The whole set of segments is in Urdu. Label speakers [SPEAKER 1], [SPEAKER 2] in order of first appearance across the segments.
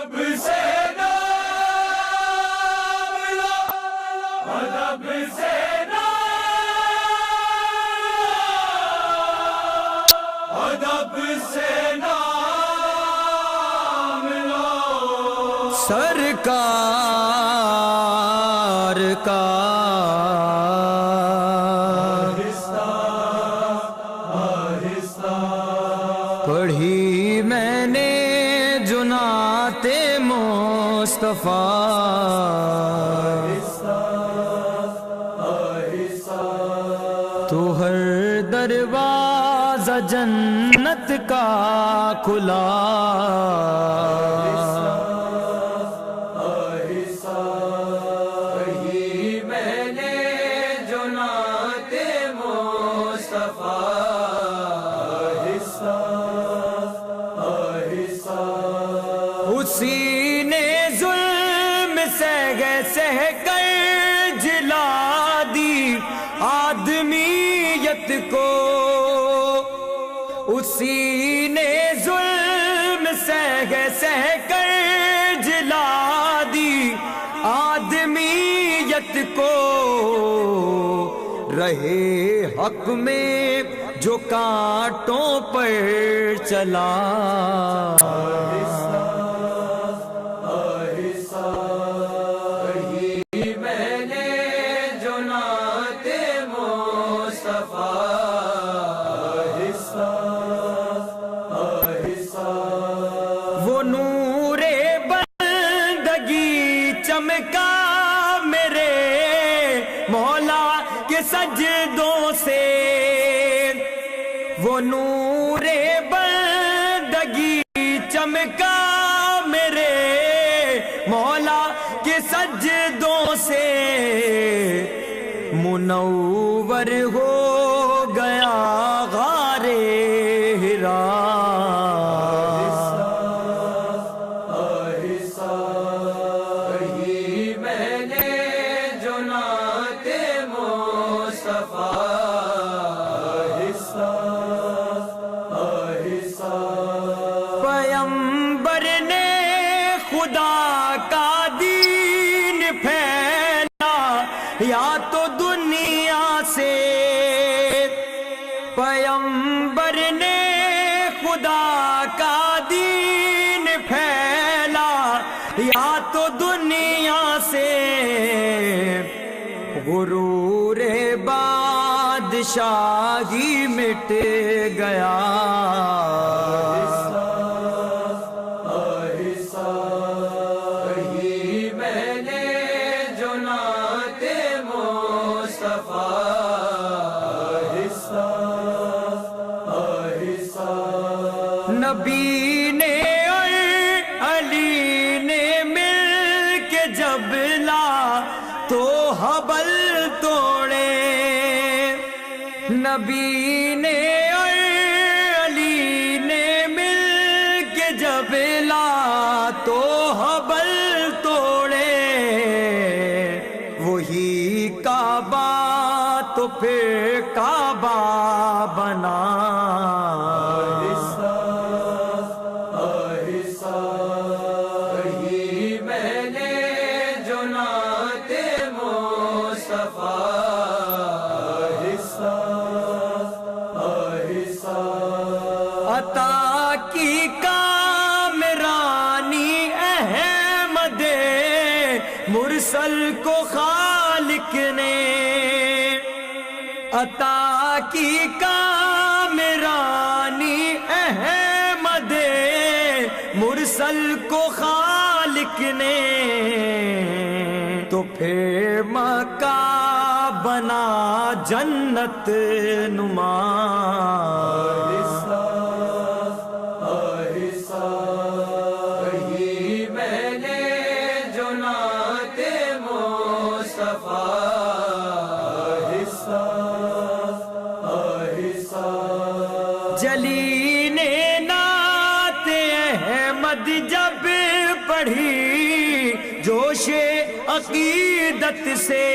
[SPEAKER 1] ادب سے نام لو، ادب سے ادب سے نام لو،
[SPEAKER 2] سرکار کا
[SPEAKER 1] آہستہ آہستہ
[SPEAKER 2] پڑھی میں نے جو نعت مصطفیٰ،
[SPEAKER 1] آہستہ آہستہ
[SPEAKER 2] تو ہر دروازہ جنت کا کھلا،
[SPEAKER 1] کہی میں نے جو نعت مصطفیٰ، آہستہ آہستہ
[SPEAKER 2] اسی نے ظلم سہ کر جلا دی آدمیت کو، اسی نے ظلم سہ کر جلا دی آدمیت کو، رہے حق میں جو کانٹوں پر چلا،
[SPEAKER 1] کہی میں نے جو نعت مصطفیٰ، آہستہ آہستہ
[SPEAKER 2] وہ نور بندگی چمکا میرے مولا کے سجدوں سے، وہ نور بندگی چمکا میرے مولا کے سجدوں سے، منور ہو گیا غار حرا،
[SPEAKER 1] کہی میں نے جو نعت مصطفیٰ، آہستہ آہستہ
[SPEAKER 2] پیغمبر نے خدا کا دین پھیلا یا تو دنیا سے، پیغمبر نے خدا کا دین پھیلا یا تو دنیا سے، غرور بادشاہی مٹ گیا،
[SPEAKER 1] آہستہ کہی میں نے جو نعت مصطفیٰ، آہستہ آہستہ
[SPEAKER 2] نبی نے اور علی نے مل کے جب لا تو حبل توڑے، نبی نے اور علی نے مل کے جب لا تو حبل توڑے، وہی کعبہ تو پھر کعبہ بنا،
[SPEAKER 1] آہستہ کہی میں نے جو نعت مصطفیٰ، آہستہ آہستہ
[SPEAKER 2] عطا کی کامرانی احمد مرسل کو خالق نے، عطا کی کامرانی احمد مرسل کو خالق نے، تو پھر مکہ بنا جنت نما،
[SPEAKER 1] آہستہ کہی میں نے جو نعت مصطفیٰ، آہستہ آہستہ
[SPEAKER 2] جلی نے نعت احمد جب پڑھی جوش عقیدت سے،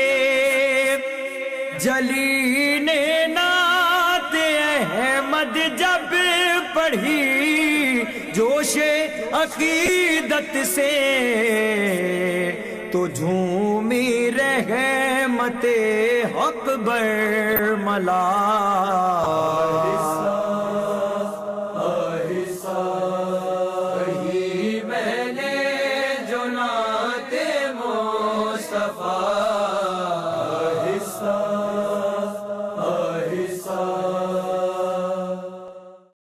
[SPEAKER 2] جلی نے نعت احمد جب پڑھی جوش عقیدت سے تو جھومی رحمت حق برملا